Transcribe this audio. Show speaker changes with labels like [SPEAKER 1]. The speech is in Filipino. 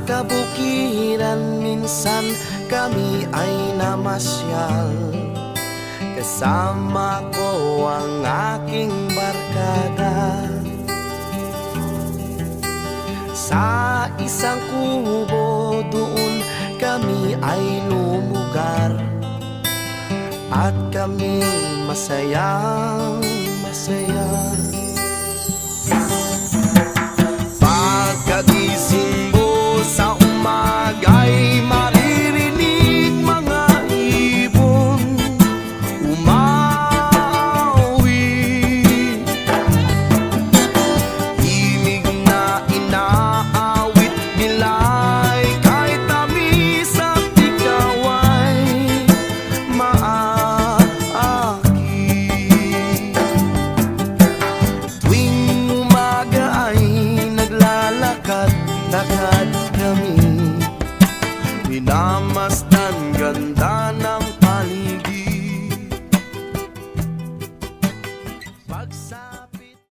[SPEAKER 1] kabukiran minsan kami ay namasyal. Kasama ko ang aking barkada. Sa isang kubo doon kami ay lumugar, at kami masayang masaya. Pagkagising mo sa umaga'y maririnig mga ibon umawi. Himig na inaawit nila'y kahit tamis at ikaw ay maakit. Tuwing umaga ay naglalakad-lakad kami, minamasdan ganda